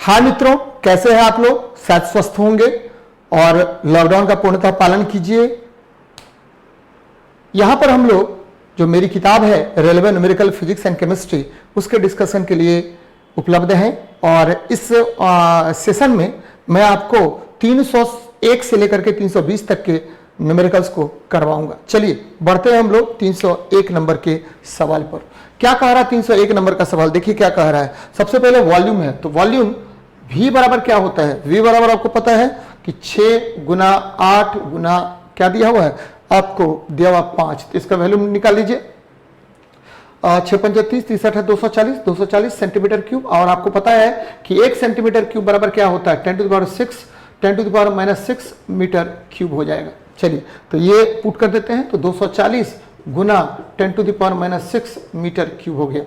हाँ मित्रों, कैसे हैं आप लोग? शायद स्वस्थ होंगे और लॉकडाउन का पूर्णतः पालन कीजिए। यहां पर हम लोग जो मेरी किताब है relevant numerical physics and chemistry, उसके डिस्कशन के लिए उपलब्ध हैं। और इस सेशन में मैं आपको 301 से लेकर के 320 तक के न्यूमेरिकल्स को करवाऊंगा। चलिए बढ़ते हैं हम लोग 301 नंबर के सवाल पर। क्या कह रहा है 301 नंबर का सवाल? देखिए क्या कह रहा है। सबसे पहले वॉल्यूम है, तो वॉल्यूम V बराबर क्या होता है? V बराबर आपको पता है कि 6 गुना 8 गुना क्या दिया हुआ है आपको, दिया हुआ 5। तो इसका वैल्यू निकाल लीजिए। 6 पंजा 30, 30 है 240, 240 सेंटीमीटर क्यूब। और आपको पता है कि 1 सेंटीमीटर क्यूब बराबर क्या होता है? 10 to the power 6, 10 to the power -6 metre cube हो जाएगा। चलिए तो ये पुट कर देते हैं, तो 240 गुना 10 to the power -6 metre cube हो गया।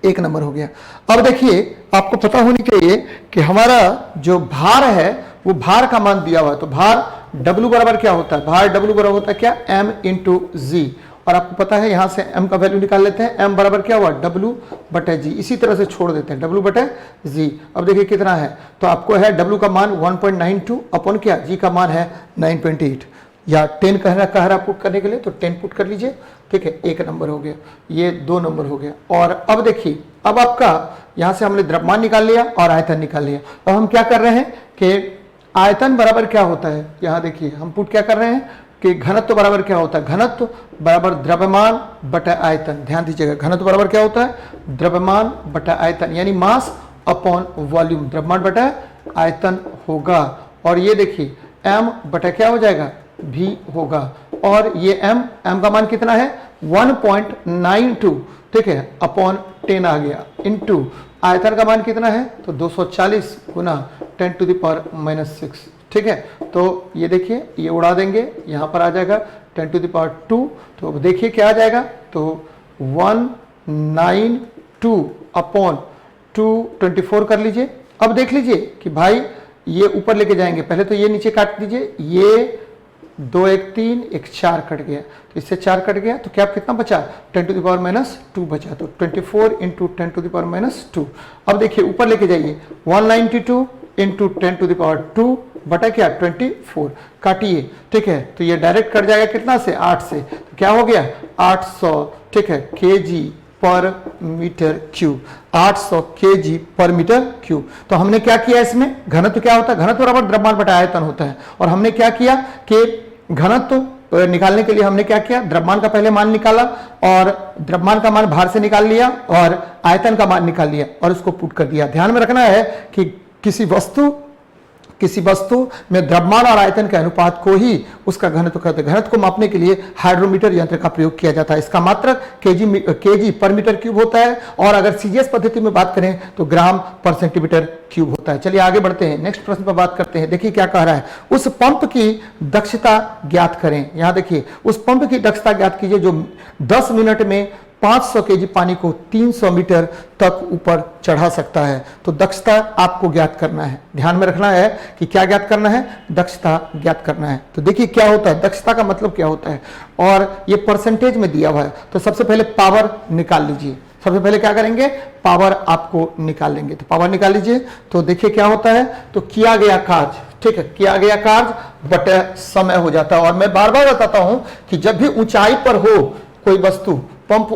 एक नंबर हो गया। अब देखिए आपको पता होनी चाहिए कि हमारा जो भार है वो भार का मान दिया हुआ है। तो भार W बराबर क्या होता है? भार W बराबर होता है क्या? M इंटू जी। और आपको पता है यहां से M का वैल्यू निकाल लेते हैं। M बराबर क्या हुआ? W बटे जी। इसी तरह से छोड़ देते हैं W बटे जी। अब देखिए कितना है, तो आपको है W का मान 1.92 अपॉन क्या, G का मान है 9.8 या 10 कह रहा पुट करने के लिए, तो 10 पुट कर लीजिए। ठीक है, एक नंबर हो गया, ये 2 नंबर हो गया। और अब देखिए, अब आपका यहां से हमने द्रव्यमान निकाल लिया और आयतन निकाल लिया। अब हम क्या कर रहे हैं कि आयतन बराबर क्या होता है, यहां देखिए हम पुट क्या कर रहे हैं कि घनत्व बराबर क्या होता है? घनत्व बराबर द्रव्यमान बटा आयतन। ध्यान दीजिएगा, घनत्व बराबर क्या होता है? द्रव्यमान बटा आयतन, यानी मास अपॉन वॉल्यूम। द्रव्यमान बटा आयतन होगा। और ये देखिए m बटा क्या हो जाएगा? v होगा। और ये m का मान कितना है? 1.92, ठीक है, अपॉन 10 आ गया, इनटू आयतन का मान कितना है? तो 240 गुना 10 टू द पावर -6। ठीक है, तो ये देखिए ये उड़ा देंगे, यहां पर आ जाएगा 10 टू द पावर 2। तो अब देखिए क्या आ जाएगा, तो 192 अपॉन 224 कर लीजिए। अब देख लीजिए कि भाई ये ऊपर लेके जाएंगे, पहले तो ये नीचे काट दीजिए, ये 2 1 3 1 4 कट गया, तो इससे 4 कट गया, तो क्या कितना बचा? 10 टू द पावर -2 बचा। तो 24 इंटू 10 टू द पावर -2। अब देखिए ऊपर लेके जाइए, 192 इंटू 10 टू द पावर 2 बटा क्या? 24 काटिए। ठीक है, तो ये डायरेक्ट कट जाएगा कितना से? 8 से। तो क्या हो गया? 800, ठीक है, kg पर मीटर क्यूब। 800 kg पर मीटर क्यूब। तो हमने क्या किया इसमें? घनत्व क्या होता है? घनत्व बराबर द्रव्यमान बटा आयतन होता है। और हमने क्या किया कि घनत्व निकालने के लिए हमने क्या किया? द्रव्यमान का पहले मान निकाला और द्रव्यमान का मान भार से निकाल लिया और आयतन का मान निकाल लिया और उसको पुट कर दिया। ध्यान में रखना है कि किसी वस्तु में द्रव्यमान और आयतन के अनुपात को ही उसका घनत्व कहते हैं। घनत्व को मापने के लिए हाइड्रोमीटर यंत्र का प्रयोग किया जाता है। इसका मात्रक केजी पर मीटर क्यूब होता है। और अगर सीजीएस पद्धति में बात करें तो ग्राम पर सेंटीमीटर क्यूब होता है। चलिए आगे बढ़ते हैं, नेक्स्ट प्रश्न पर बात करते हैं। देखिए क्या कह रहा है, उस पंप की दक्षता ज्ञात करें। यहां देखिए, उस पंप की दक्षता ज्ञात कीजिए जो 10 मिनट में 500 केजी पानी को 300 मीटर तक ऊपर चढ़ा सकता है। तो दक्षता आपको ज्ञात करना है। ध्यान में रखना है कि क्या ज्ञात करना है? दक्षता ज्ञात करना है। तो देखिए क्या होता है, दक्षता का मतलब क्या होता है, और ये परसेंटेज में दिया हुआ है। तो सबसे पहले पावर निकाल लीजिए। सबसे पहले क्या करेंगे? पावर आपको निकाल लेंगे। तो पावर निकाल लीजिए। तो देखिए क्या होता है, तो किया गया कार्य, ठीक है, किया गया कार्य बटे समय हो जाता है। और मैं बार बार बताता हूं कि जब भी ऊंचाई पर हो कोई वस्तु, पंप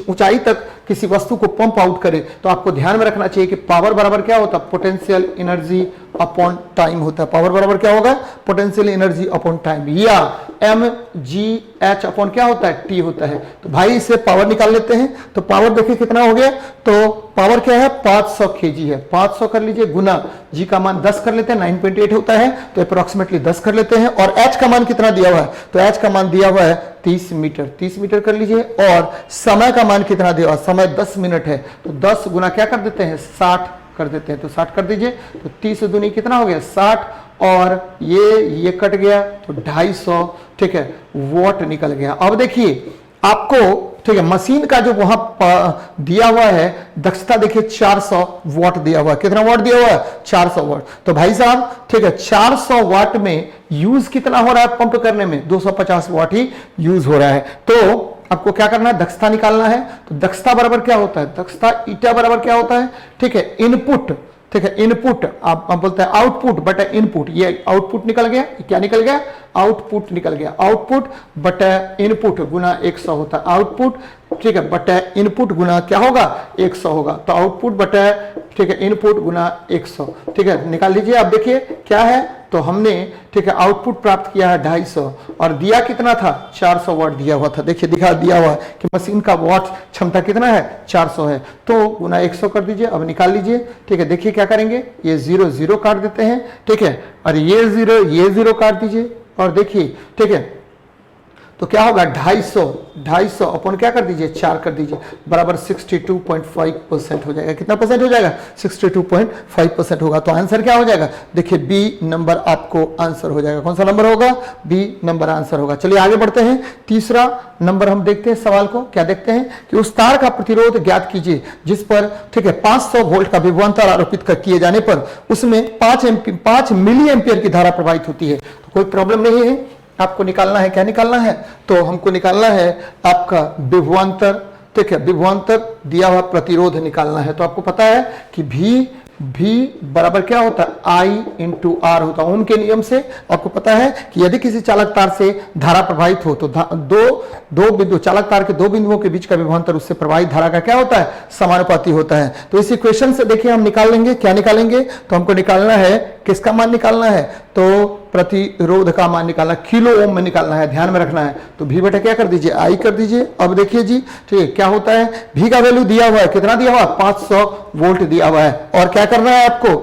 ऊंचाई तक किसी वस्तु को पंप आउट करे, तो आपको ध्यान में रखना चाहिए कि पावर बराबर क्या होता है? पोटेंशियल एनर्जी अपॉन टाइम होता है। पावर बराबर क्या होगा? पोटेंशियल एनर्जी अपॉन टाइम, या mgh अपॉन क्या होता है? t होता है। तो भाई इससे पावर निकाल लेते हैं। तो पावर देखिए कितना हो गया, तो पावर क्या है? 500 kg है। 500 कर लीजिए गुना g का मान 10 कर लेते हैं, 9.8 होता है, तो अप्रोक्सीमेटली 10 कर लेते हैं। और h का मान कितना दिया हुआ है? तो h का मान दिया हुआ है 30 मीटर। 30 मीटर कर लीजिए। और समय का मान कितना दिया हुआ? समय 10 मिनट है, तो 10 गुना क्या कर देते हैं? 60 कर देते हैं। तो 60 कर दीजिए। तो 30 दूनी कितना हो गया? 60। और ये कट गया, तो 250, ठीक है, वॉट निकल गया। अब देखिए आपको, ठीक है, मशीन का जो वहां दिया हुआ है दक्षता देखिए 400 वाट दिया हुआ है। कितना वाट दिया हुआ है? 400 वाट। तो भाई साहब, ठीक है, 400 वाट में यूज कितना हो रहा है पंप करने में? 250 वाट ही यूज हो रहा है। तो आपको क्या करना है? दक्षता निकालना है। तो दक्षता बराबर क्या होता है? दक्षता ईटा बराबर क्या होता है? ठीक है, इनपुट, ठीक है, इनपुट आप बोलते हैं आउटपुट बटा इनपुट, ये आउटपुट निकल गया, क्या निकल गया, आउटपुट निकल गया, आउटपुट बटा इनपुट गुना 100 होता है आउटपुट, ठीक है, बटा इनपुट गुना क्या होगा 100 होगा, तो आउटपुट बटा, ठीक है, इनपुट गुना 100, ठीक है, निकाल लीजिए। अब देखिए क्या है, तो हमने, ठीक है, आउटपुट प्राप्त किया है 250 और दिया कितना था 400 वाट दिया हुआ था, देखिए दिखा दिया हुआ है कि मशीन का वाट क्षमता कितना है 400 है, तो गुना 100 कर दीजिए। अब निकाल लीजिए, ठीक है, देखिए क्या करेंगे, ये 0 0 काट देते हैं, ठीक है, और ये 0 काट दीजिए और देखिए, ठीक है, तो क्या होगा 250 अपन क्या कर दीजिए 4 कर दीजिए, बराबर 62.5% हो जाएगा। कितना परसेंट हो जाएगा 62.5% होगा। तो आंसर क्या हो जाएगा, देखिए बी नंबर आपको आंसर हो जाएगा। कौन सा नंबर होगा, बी नंबर आंसर होगा। चलिए आगे बढ़ते हैं, तीसरा नंबर हम देखते हैं सवाल को। क्या देखते हैं कि उस तार का प्रतिरोध ज्ञात कीजिए जिस पर, ठीक है, 500 वोल्ट का विभवांतर आरोपित किए जाने पर उसमें 5 मिली एम्पियर की धारा प्रवाहित होती है। तो कोई प्रॉब्लम नहीं है, आपको निकालना है, क्या निकालना है, तो हमको निकालना है आपका विभवांतर, ठीक है, विभवांतर दिया हुआ प्रतिरोध निकालना है। तो आपको पता है कि भी बराबर क्या होता है I इंटू आर होता है। ओम के नियम से आपको पता है कि यदि किसी चालक तार से धारा प्रवाहित हो तो दो बिंदु, चालक तार के दो बिंदुओं के बीच का विभवांतर उससे प्रवाहित धारा का क्या होता है समानुपाती होता है। तो इस इक्वेशन से देखिए हम निकालेंगे, क्या निकालेंगे, तो हमको निकालना है, किसका मान निकालना है, तो प्रतिरोध का मान निकालना, किलो ओम में निकालना है, ध्यान में रखना है। तो भी बटा क्या कर दीजिए I कर दीजिए। अब देखिए जी, ठीक है, क्या होता है, भी का वैल्यू दिया हुआ है, कितना दिया हुआ है 500 वोल्ट दिया हुआ है और क्या करना है आपको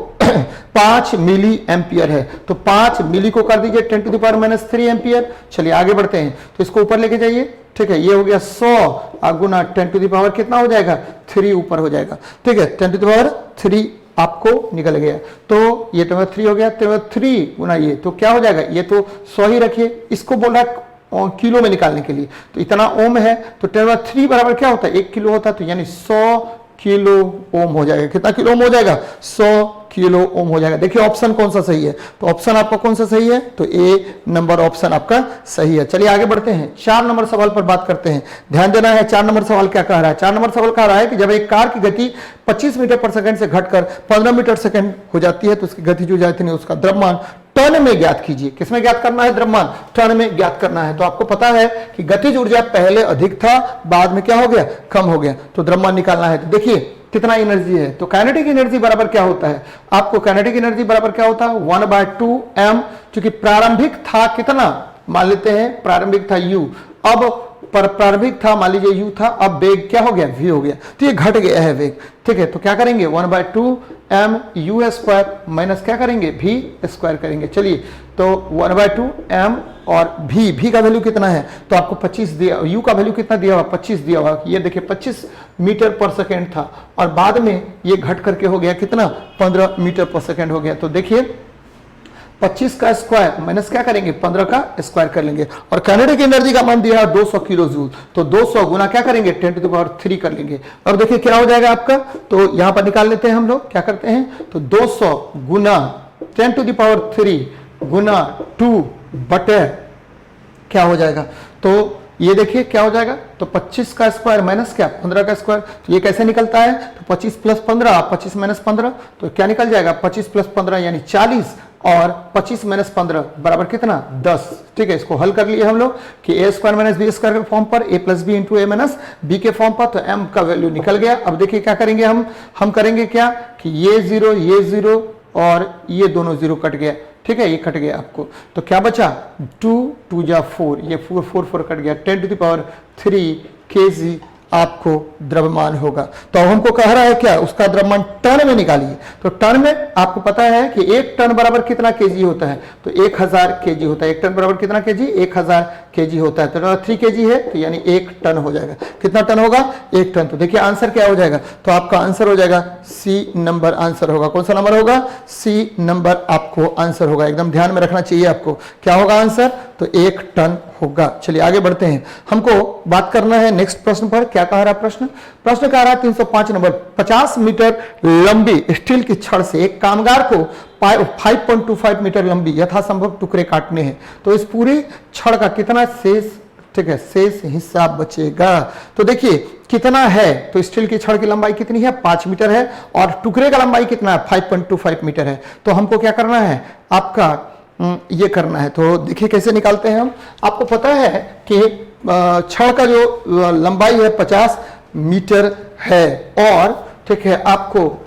5 मिली एम्पियर है, तो 5 मिली को कर दीजिए 10⁻³ एम्पियर। चलिए आगे बढ़ते हैं, तो इसको ऊपर लेके जाइए, ठीक है, ये हो गया 100 गुना 10⁻, कितना हो जाएगा 3 ऊपर हो जाएगा, ठीक है, 10⁻³ आपको निकल गया। तो ये 3 हो गया, 3 गुना ये, तो क्या हो जाएगा, ये तो 100 ही रखिए, इसको बोल रहा है किलो में निकालने के लिए, तो इतना ओम है, तो 10⁻³ बराबर क्या होता है 1 किलो होता है, तो यानी 100 किलो ओम हो जाएगा। कितना किलो ओम हो जाएगा 100 किलो ओम हो जाएगा। देखिए ऑप्शन कौन सा सही है, तो ऑप्शन आपका कौन सा सही है, तो ए नंबर ऑप्शन आपका सही है। चलिए आगे बढ़ते हैं, 4 नंबर सवाल पर बात करते हैं। ध्यान देना है 4 नंबर सवाल क्या कह रहा है। 4 नंबर सवाल कह रहा है कि जब एक कार की गति 25 मीटर पर सेकंड से घटकर 15 मीटर सेकंड हो जाती है तो उसकी गति जो जाती है उसका द्रव्यमान टन में ज्ञात कीजिए। किसमें ज्ञात करना है, द्रव्यमान टन में ज्ञात करना है। तो आपको पता है कि गतिज ऊर्जा पहले अधिक था, बाद में क्या हो गया कम हो गया, तो द्रव्यमान निकालना है। तो देखिए कितना एनर्जी है, तो काइनेटिक एनर्जी बराबर क्या होता है, आपको काइनेटिक एनर्जी बराबर क्या होता है 1/2 m, क्योंकि प्रारंभिक था कितना, मान लेते हैं प्रारंभिक था u, अब प्रारंभिक था मान लीजिए u था, अब वेग क्या हो गया v हो गया, तो ये घट गया है वेग, ठीक है। तो क्या करेंगे 1/2 m u² माइनस क्या करेंगे v² करेंगे। चलिए तो 1/2 m और v का वैल्यू कितना है, तो आपको 25 दिया, u का वैल्यू कितना दिया हुआ 25 दिया हुआ, ये देखिए 25 मीटर पर सेकेंड था और बाद में ये घट करके हो गया कितना 15 मीटर पर सेकेंड हो गया। तो देखिए 25 का स्क्वायर माइनस क्या करेंगे 15 का स्क्वायर कर लेंगे और काइनेटिक एनर्जी का मान दिया है 200 किलो जूल, तो 200 गुना क्या करेंगे 10⁻³ कर लेंगे। अब देखिए क्या हो जाएगा आपका, तो यहां पर निकाल लेते हैं हम लोग, क्या करते हैं, तो 200 गुना 10⁻³ गुना 2 बटे क्या हो जाएगा, तो ये देखिए क्या हो जाएगा, तो 25 का स्क्वायर माइनस क्या 15 का स्क्वायर, तो ये कैसे निकलता है, तो 25 + 15, 25 - 15, तो क्या निकल जाएगा 25 + 15 यानी 40 और 25 - 15 बराबर कितना 10, ठीक है। इसको हल कर लिए हम लोग कि a² - b² के फॉर्म पर, a + b × a - b के फॉर्म पर, तो m का वैल्यू निकल गया। अब देखिए क्या करेंगे हम करेंगे क्या कि ये 0 और ये दोनों 0 कट गया, ठीक है, ये कट गया आपको, तो क्या बचा 2 2 जा 4, ये 4 कट गया, 10⁻³ kg आपको द्रव्यमान होगा। तो अब हमको कह रहा है क्या, उसका द्रव्यमान टन में निकालिए। तो टन में आपको पता है कि 1 टन बराबर कितना केजी होता है, तो 1000 केजी होता है। 1 टन बराबर कितना केजी 1000 केजी होता है, तो 3 केजी है तो यानी 1 टन हो जाएगा। कितना टन होगा 1 टन। तो देखिए आंसर क्या हो जाएगा, तो आपका आंसर हो जाएगा सी नंबर आंसर होगा। कौन सा नंबर होगा, सी नंबर आपको आंसर होगा, एकदम ध्यान में रखना चाहिए आपको। क्या होगा आंसर, तो 1 टन होगा। चलिए आगे बढ़ते हैं, हमको बात करना है नेक्स्ट प्रश्न पर। क्या कह रहा है प्रश्न कह रहा है 305 नंबर, 50 मीटर लंबी स्टील की छड़ से एक कामगार को 5.25 मीटर लंबी यथासंभव टुकड़े काटने हैं, तो इस पूरी छड़ का कितना शेष ठीक है, शेष हिस्सा बचेगा। तो देखिए कितना है, तो स्टील की छड़ की लंबाई कितनी है 5 मीटर है और टुकड़े का लंबाई कितना है 5.25 मीटर है। तो हमको क्या करना है, आपका ये करना है। तो देखिए कैसे निकालते हैं हम। आपको पता है कि छड़ का जो लंबाई है 50 मीटर है और ठीक है आपको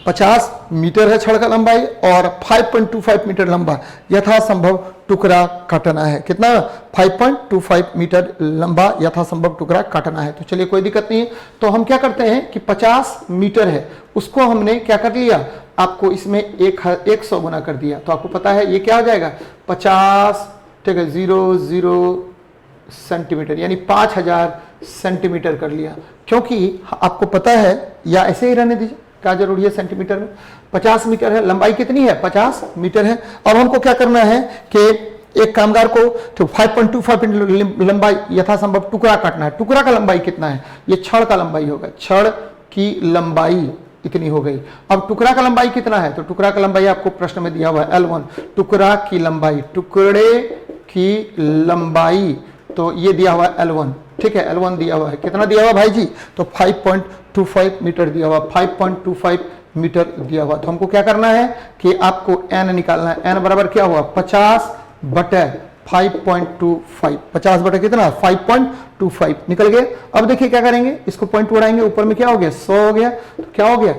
50 मीटर है छड़ का लंबाई और 5.25 मीटर लंबा यथासंभव टुकड़ा काटना है। कितना 5.25 मीटर लंबा यथासंभव टुकड़ा काटना है। तो चलिए कोई दिक्कत नहीं है। तो हम क्या करते हैं कि 50 मीटर है उसको हमने क्या कर लिया, आपको इसमें 100 गुना कर दिया। तो आपको पता है ये क्या हो जाएगा 50, ठीक है 00 सेंटीमीटर यानी 5000 सेंटीमीटर कर लिया। क्योंकि आपको पता है, या ऐसे ही रहने दीजिए, क्या जरूरी है सेंटीमीटर में, 50 मीटर है, लंबाई कितनी है 50 मीटर है। अब हमको क्या करना है कि एक कामगार को तो 5.25 लंबाई यथासंभव टुकड़ा काटना है। टुकड़ा का लंबाई कितना है, ये छड़ का लंबाई होगा, छड़ की लंबाई इतनी हो गई। अब टुकड़ा का लंबाई कितना है, तो टुकड़ा का लंबाई आपको प्रश्न में दिया हुआ है L1, टुकड़ा की लंबाई, टुकड़े की लंबाई, तो ये दिया हुआ है L1, ठीक है L1 दिया हुआ है। कितना दिया हुआ भाई जी, तो 5.25 मीटर दिया हुआ, 5.25 मीटर दिया हुआ। तो हमको क्या करना है कि आपको n निकालना है। n बराबर क्या हुआ 50 बटे 5.25, 50 बटे कितना 5.25 निकल गया। अब देखिए क्या करेंगे, इसको पॉइंट उड़ाएंगे, ऊपर में क्या हो गया 100 हो गया। तो क्या हो गया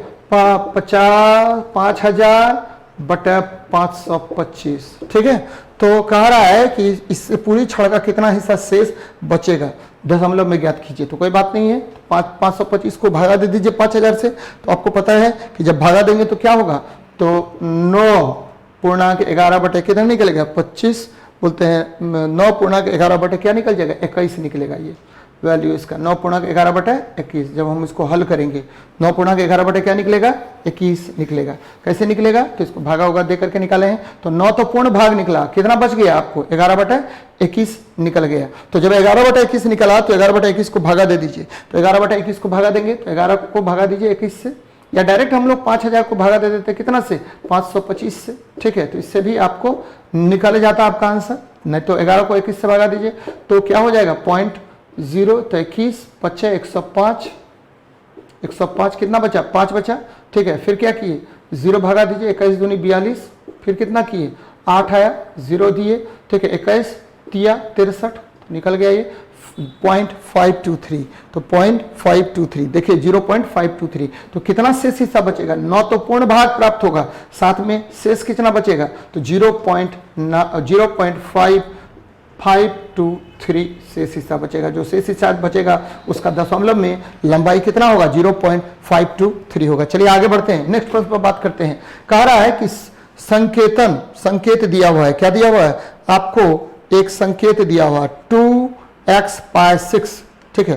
5000 बटे 525, ठीक है। तो कह रहा है कि इससे पूरी छड़ का कितना हिस्सा शेष बचेगा, दशमलव में ज्ञात कीजिए। तो कोई बात नहीं है, 525 को भागा दे दीजिए 5000 से। तो आपको पता है कि जब भागा देंगे तो क्या होगा, तो 9.11 बटे कितना निकलेगा 25, बोलते हैं 9.11 बटे क्या निकल जाएगा 21 निकलेगा। ये वैल्यू इसका 9.11 बटे 21। जब हम इसको हल करेंगे 9.11 बटे क्या निकलेगा 21 निकलेगा। कैसे निकलेगा, तो इसको भागा होगा दे करके निकाले हैं। तो 9 तो पूर्ण भाग निकला, कितना बच गया आपको 11 बटे 21 निकल गया। तो जब 11 बटे 21 निकला तो 11 बटे 21 को भागा दे दीजिए। तो 11 बटे 21 को भागा देंगे तो 11 को भागा दीजिए 21 से, या डायरेक्ट हम लोग 5000 को भागा दे देते कितना से 525 से, ठीक है। तो इससे भी आपको निकल जाता आपका आंसर। नहीं तो 11 को 21 से भागा दीजिए तो क्या हो जाएगा 0.0, तो 21 बच्चे 105, 105 कितना बचा 5 बचा, ठीक है। फिर क्या किए 0 भागा दीजिए, 21 दूनी 42, फिर कितना किए 8 आया, 0 दिए, ठीक है 21 दिया 63, निकल गया ये 0.523। तो 0.523 देखिए 0.523। तो कितना शेष हिस्सा बचेगा, 9 तो पूर्ण भाग प्राप्त होगा, साथ में शेष कितना बचेगा, तो 0.523 शेष हिस्सा बचेगा। जो शेष हिस्सा बचेगा उसका दशमलव में लंबाई कितना होगा 0.523 होगा। चलिए आगे बढ़ते हैं, नेक्स्ट प्रश्न पर बात करते हैं। कह रहा है कि संकेत दिया हुआ है, क्या दिया हुआ है आपको एक संकेत दिया हुआ 2x/6, ठीक है।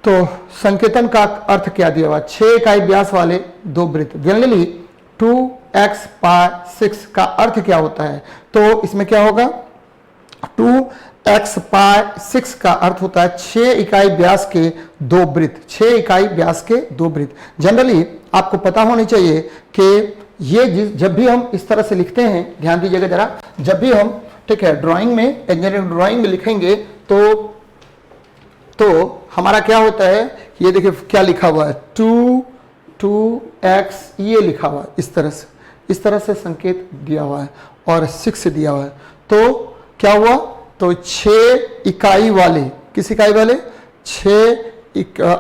तो संकेतन का अर्थ क्या दिया हुआ, 6 इकाई व्यास वाले दो वृत्त। जनरली 2x/6 का अर्थ क्या होता है, तो इसमें क्या होगा 2x/6 का अर्थ होता है 6 इकाई व्यास के दो वृत्त, 6 इकाई व्यास के दो वृत्त। जनरली आपको पता होनी चाहिए कि ये जब भी हम इस तरह से लिखते हैं, ध्यान दीजिएगा जरा, जब भी हम ठीक है ड्राइंग में, इंजीनियरिंग ड्राइंग में लिखेंगे तो हमारा क्या होता है, ये देखिए क्या लिखा हुआ है 2x, ये लिखा हुआ है इस तरह से संकेत दिया हुआ है और 6 दिया हुआ है। तो क्या हुआ, तो 6 इकाई वाले, किस इकाई वाले 6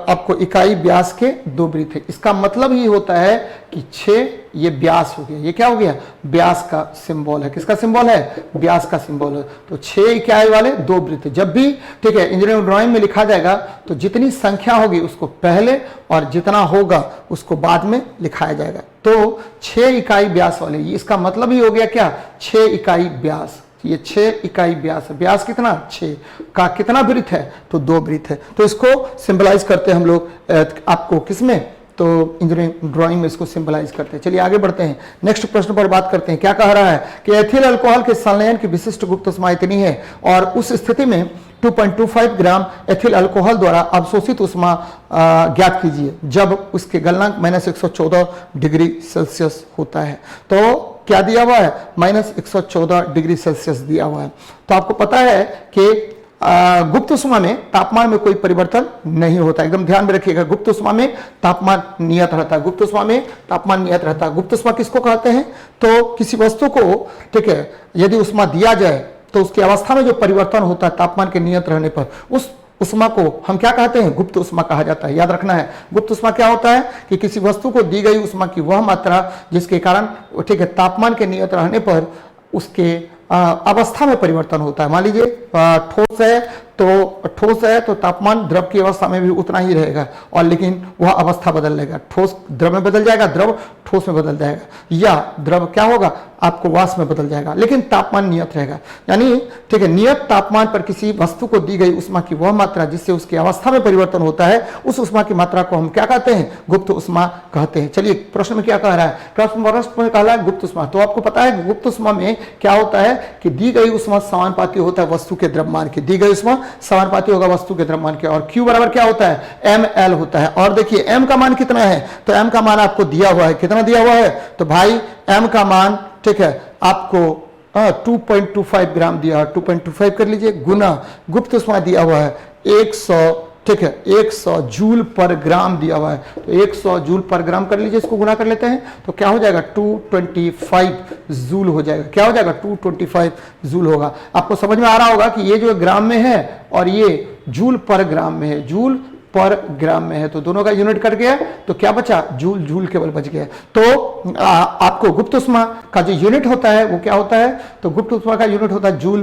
आपको इकाई व्यास के दो वृत्त है। इसका मतलब ही होता है कि 6 ये व्यास हो गया, ये क्या हो गया व्यास का सिंबल है। किसका सिंबल है, व्यास का सिंबल है। तो 6 इकाई वाले दो वृत्त, जब भी ठीक है इंजीनियरिंग ड्राइंग में लिखा जाएगा तो जितनी संख्या होगी उसको पहले और जितना होगा उसको बाद में लिखाया जाएगा। तो 6 इकाई व्यास वाले, इसका मतलब ही हो गया क्या 6 इकाई व्यास, ये 6 इकाई व्यास है। व्यास कितना 6 का कितना वृत्त है, तो 2 वृत्त है। तो इसको सिंबलाइज करते हैं हम लोग आपको किसमें, तो इंजीनियरिंग ड्राइंग में इसको सिंबलाइज करते हैं। चलिए आगे बढ़ते हैं, नेक्स्ट प्रश्न पर बात करते हैं। क्या कह रहा है कि एथिल अल्कोहल के संलयन की विशिष्ट गुप्त ऊष्मा इतनी है और उस स्थिति में 2.25 ग्राम एथिल अल्कोहल द्वारा अवशोषित ऊष्मा ज्ञात कीजिए जब उसके गलनांक -114 डिग्री सेल्सियस होता है। तो क्या दिया हुआ है, -114 डिग्री सेल्सियस दिया हुआ है। तो आपको पता है कि गुप्त उष्मा में तापमान में कोई परिवर्तन नहीं होता, एकदम ध्यान में रखिएगा। गुप्त उष्मा में तापमान नियत रहता है, गुप्त उष्मा में तापमान नियत रहता है। गुप्त उष्मा किसको कहते हैं, तो किसी वस्तु को, ठीक है, यदि उष्मा दिया जाए तो उसकी अवस्था में जो परिवर्तन होता है तापमान के नियत रहने पर, उस उष्मा को हम क्या कहते हैं, गुप्त उष्मा कहा जाता है। याद रखना है, गुप्त उष्मा क्या होता है कि किसी वस्तु को दी गई उष्मा की वह मात्रा जिसके कारण, ठीक है, तापमान के नियत रहने पर उसके अवस्था में परिवर्तन होता है। मान लीजिए ठोस है तो तापमान द्रव की अवस्था में भी उतना ही रहेगा, और लेकिन वह अवस्था बदल लेगा। ठोस द्रव में बदल जाएगा, द्रव ठोस में बदल जाएगा, या द्रव क्या होगा, आपको वाष्प में बदल जाएगा, लेकिन तापमान नियत रहेगा। यानी, ठीक है, नियत तापमान पर किसी वस्तु को दी गई उष्मा की वह मात्रा जिससे उसकी अवस्था में परिवर्तन होता है, उस उष्मा की मात्रा को हम क्या कहते हैं, गुप्त उष्मा कहते हैं। चलिए प्रश्न में क्या कह रहा है, प्रश्न में कह रहा है गुप्त उष्मा। तो आपको पता है गुप्त उष्मा में क्या होता है कि दी गई उष्मा समानुपाती होता है वस्तु के द्रव्यमान के, दी गई उष्मा समानुपाती होगा वस्तु के द्रव्यमान के, और Q बराबर क्या होता है, ml होता है। और देखिए m का मान कितना है, तो m का मान आपको दिया हुआ है, कितना दिया हुआ है, तो भाई m का मान, ठीक है, आपको 2.25 ग्राम दिया है, 2.25 कर लीजिए, गुना गुप्त उष्मा दिया हुआ है 100, ठीक है, 100 जूल पर ग्राम दिया हुआ है, तो 100 जूल पर ग्राम कर लीजिए, इसको गुना कर लेते हैं तो क्या हो जाएगा, 225 जूल हो जाएगा। क्या हो जाएगा, 225 जूल होगा। आपको समझ में आ रहा होगा कि ये जो ग्राम में है और ये जूल पर ग्राम में है, जूल पर ग्राम में है, तो दोनों का यूनिट कट गया, तो क्या बचा, जूल, जूल केवल बच गया। तो आपको गुप्त उष्मा का जो यूनिट होता है वो क्या होता है, तो गुप्त उष्मा का यूनिट होता है जूल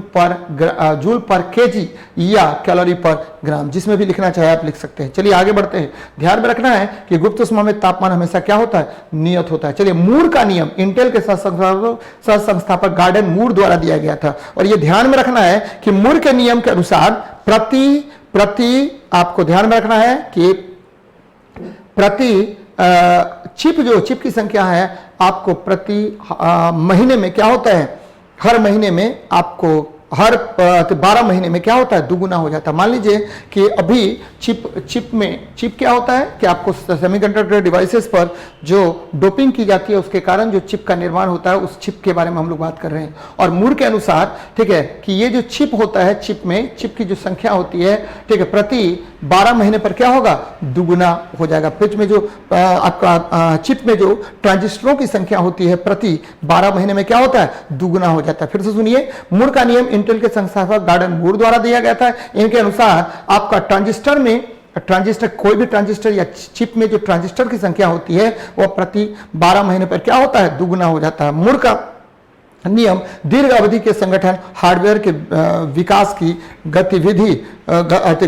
पर केजी या कैलोरी पर ग्राम, जिसमें भी लिखना चाहे आप लिख सकते हैं। चलिए आगे बढ़ते हैं। ध्यान में रखना है कि गुप्त उष्मा में तापमान हमेशा क्या होता है, नियत होता है। चलिए, मूर का नियम इंटेल के सह संस्थापक गार्डन मूर द्वारा दिया गया था, और यह ध्यान में रखना है कि मूर के नियम के अनुसार प्रति आपको ध्यान में रखना है कि प्रति चिप की संख्या है, आपको प्रति महीने में क्या होता है, हर महीने में आपको हर 12 महीने में क्या होता है, दुगुना हो जाता है। मान लीजिए कि अभी चिप क्या होता है कि आपको सेमीकंडक्टर डिवाइसेस पर जो डोपिंग की जाती है उसके कारण जो चिप का निर्माण होता है, उस चिप के बारे में हम लोग बात कर रहे हैं। और मूर के अनुसार, ठीक है, कि ये जो चिप होता है, चिप की जो संख्या होती है, ठीक है, प्रति 12 महीने पर क्या होगा, दुगुना हो जाएगा। चिप में जो ट्रांजिस्टरों की संख्या होती है प्रति 12 महीने में क्या होता है, दुगुना हो जाता है। फिर से सुनिए, मूर का नियम इंटेल के संस्थापक गार्डन मूर द्वारा दिया गया था। इनके अनुसार आपका ट्रांजिस्टर कोई भी ट्रांजिस्टर या चिप में जो ट्रांजिस्टर की संख्या होती है वह प्रति 12 महीने पर क्या होता है, दुगुना हो जाता है। मूर का नियम दीर्घ अवधि के संगठन, हार्डवेयर के विकास की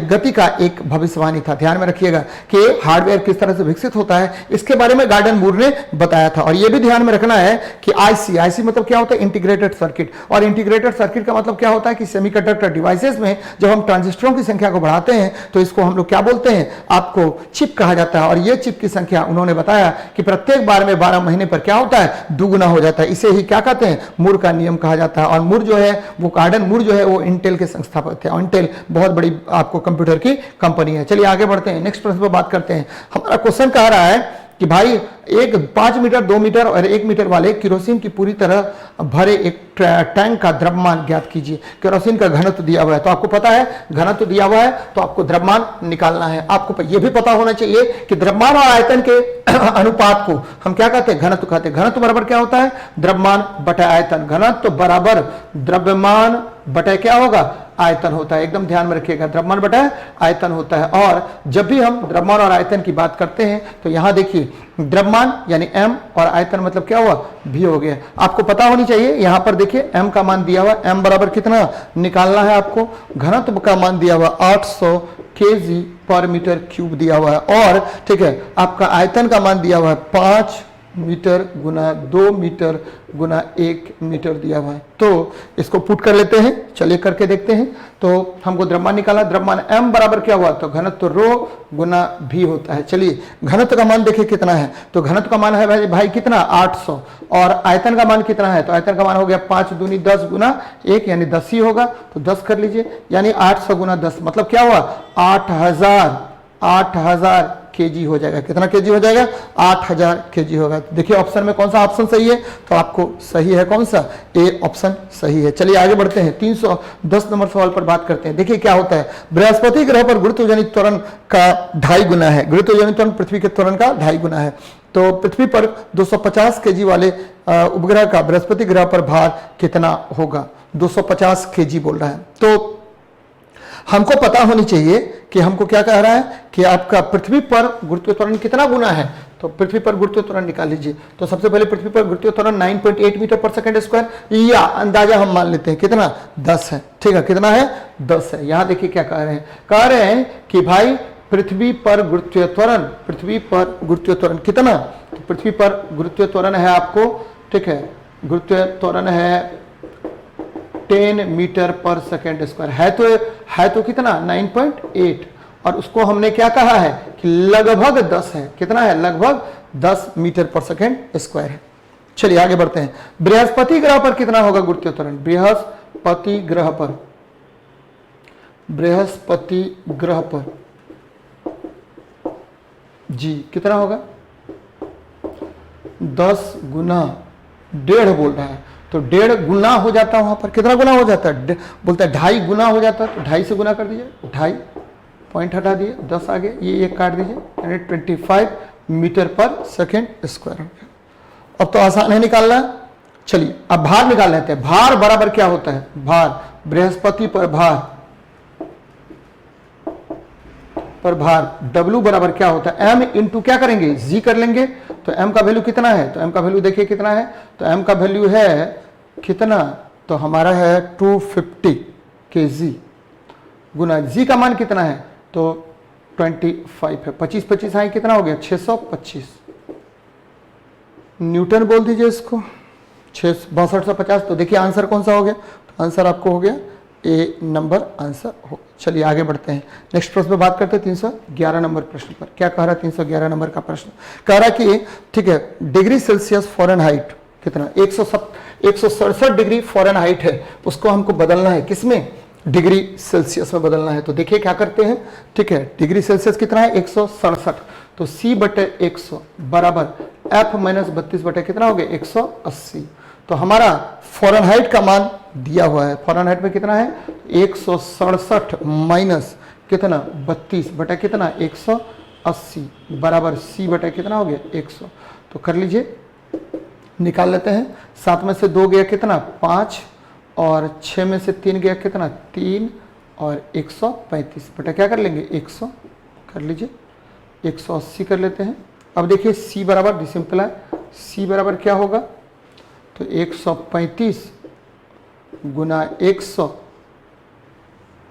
गति का एक भविष्यवाणी था। ध्यान में रखिएगा कि हार्डवेयर किस तरह से विकसित होता है, इसके बारे में गार्डन मूर ने बताया था। और यह भी ध्यान में रखना है कि आईसी मतलब क्या होता है, इंटीग्रेटेड सर्किट, और इंटीग्रेटेड सर्किट का मतलब क्या होता है कि सेमीकंडक्टर डिवाइसेस में जब हम ट्रांजिस्टरों की संख्या को बढ़ाते हैं तो इसको हम लोग क्या बोलते हैं, आपको चिप कहा जाता है। और यह चिप की संख्या उन्होंने बताया कि प्रत्येक बार में 12 महीने पर क्या होता है, दुगुना हो जाता है। इसे ही क्या कहते हैं, मूर का नियम कहा जाता है। और मूर जो है वो गार्डन मूर जो है वो इंटेल के संस्थापक थे, और इंटेल बहुत बड़ी आपको कंप्यूटर की कंपनी है। चलिए आगे बढ़ते हैं, नेक्स्ट प्रश्न पर बात करते हैं। हमारा क्वेश्चन कह रहा है कि भाई एक 5 मीटर, 2 मीटर और 1 मीटर वाले केरोसिन की पूरी तरह भरे एक टैंक का द्रव्यमान ज्ञात कीजिए। केरोसिन का घनत्व दिया हुआ है, तो आपको पता है घनत्व दिया हुआ है तो आपको द्रव्यमान निकालना है। आपको यह भी पता होना चाहिए कि द्रव्यमान और आयतन के अनुपात को हम क्या कहते हैं, घनत्व कहते हैं। घनत्व बराबर क्या होता है, द्रव्यमान बटा आयतन। घनत्व बराबर द्रव्यमान बटा क्या होगा, आयतन होता है। एकदम ध्यान में रखिएगा, द्रव्यमान बटा आयतन होता है। और जब भी हम द्रव्यमान और आयतन की बात करते हैं तो यहां देखिए द्रव्यमान यानी m और आयतन मतलब क्या हुआ, v हो गया। आपको पता होनी चाहिए, यहां पर देखिए m का मान दिया हुआ, m बराबर कितना निकालना है आपको। घनत्व का मान दिया हुआ 800 kg पर मीटर क्यूब दिया हुआ है। और ठीक है, आपका आयतन का मान दिया हुआ है 5 मीटर गुना 2 मीटर गुना 1 मीटर दिया हुआ है। तो इसको पुट कर लेते हैं, चलिए करके देखते हैं। तो हमको द्रव्यमान निकाला, द्रव्यमान m बराबर क्या हुआ, तो घनत्व रो गुना v होता है। चलिए घनत्व का मान देखिए कितना है, तो घनत्व का मान है भाई कितना 800, और आयतन का मान कितना है, तो आयतन का मान हो गया 5 दूनी 10 गुना 1 यानी 10 ही होगा, तो 10 कर लीजिए, यानी 800 गुना 10 मतलब क्या हुआ 8000 केजी हो जाएगा। कितना केजी हो जाएगा? 8000 केजी होगा। देखिए ऑप्शन में कौन सा ऑप्शन सही है, तो आपको सही है कौन सा, ए ऑप्शन सही है। चलिए आगे बढ़ते हैं, 310 नंबर सवाल पर बात करते हैं। देखिए क्या होता है, बृहस्पति ग्रह पर गुरुत्वजनित त्वरण का 2.5 गुना है। गुरुत्वजनित त्वरण पृथ्वी के त्वरण का 2.5 गुना है। तो पृथ्वी पर 250 केजी वाले उपग्रह का बृहस्पति ग्रह पर भार कितना होगा? 250 केजी बोल रहा है। तो हमको पता होनी चाहिए कि हमको क्या कह रहा है कि आपका पृथ्वी पर गुरुत्वीय त्वरण कितना गुना है। तो पृथ्वी पर गुरुत्वीय त्वरण निकाल लीजिए। तो सबसे पहले पृथ्वी पर गुरुत्वीय त्वरण 9.8 मीटर पर सेकंड स्क्वायर, या अंदाजा हम मान लेते हैं कितना, 10 है। ठीक है, कितना है? 10 है। यहां देखिए क्या कह रहे हैं, कह रहे हैं कि भाई पृथ्वी पर गुरुत्वीय त्वरण, पृथ्वी पर गुरुत्वीय त्वरण कितना, तो पृथ्वी पर गुरुत्वीय त्वरण है आपको, ठीक है, गुरुत्वीय त्वरण है 10 मीटर पर सेकेंड स्क्वायर है तो कितना 9.8, और उसको हमने क्या कहा है कि लगभग 10 है। कितना है? लगभग 10 मीटर पर सेकेंड स्क्वायर है। चलिए आगे बढ़ते हैं। बृहस्पति ग्रह पर कितना होगा गुरुत्वीय त्वरण? बृहस्पति ग्रह पर, बृहस्पति ग्रह पर जी कितना होगा? 10 गुना 1.5 बोल रहा है, तो 1.5 गुना हो जाता है। वहां पर कितना गुना हो जाता है? बोलता है 2.5 गुना हो जाता है, तो 2.5 से गुना कर दीजिए, 2.5 पॉइंट हटा दिए, 10 आगे, ये एक काट दीजिए, यानी 25 मीटर पर सेकेंड स्क्वायर हो गया। अब तो आसान है निकालना। चलिए अब भार निकाल लेते हैं। भार बराबर क्या होता है? भार, बृहस्पति पर भार, पर भार W बराबर क्या होता है? M इंटू क्या करेंगे? G कर लेंगे। तो M का वैल्यू कितना है? तो M का वैल्यू देखिए कितना है, तो M का वैल्यू है कितना, तो हमारा है 250 kg, गुना G का मान कितना है, तो 25 है। 25 है कितना हो गया? 625 न्यूटन बोल दीजिए इसको, 6250। तो देखिए आंसर कौन सा हो गया? तो आंसर आपको हो गया ए नंबर आंसर हो। चलिए आगे बढ़ते हैं, नेक्स्ट प्रश्न पे बात करते हैं। 311 नंबर प्रश्न पर क्या कह रहा है? 311 नंबर का प्रश्न कह रहा है कि ठीक है, डिग्री सेल्सियस फ़ारेनहाइट कितना, 167 डिग्री फ़ारेनहाइट है, उसको हमको बदलना है, किसमें? डिग्री सेल्सियस में बदलना है। तो देखिए क्या करते हैं, ठीक है, डिग्री सेल्सियस कितना है? 167, तो C/100 बराबर F माइनस 32 बटे कितना हो गया? 180। तो हमारा फ़ारेनहाइट का मान दिया हुआ है, फ़ारेनहाइट में कितना है? 167 माइनस कितना, 32 बटा कितना, 180 बराबर C बटा कितना हो गया? 100। तो कर लीजिए, निकाल लेते हैं। 7 में से 2 गया कितना, 5, और 6 में से 3 गया कितना, 3, और 135 बटा क्या कर लेंगे? 100 कर लीजिए, 180 कर लेते हैं। अब देखिए C बराबर सिंपल है, C बराबर क्या होगा, तो 135 गुना 100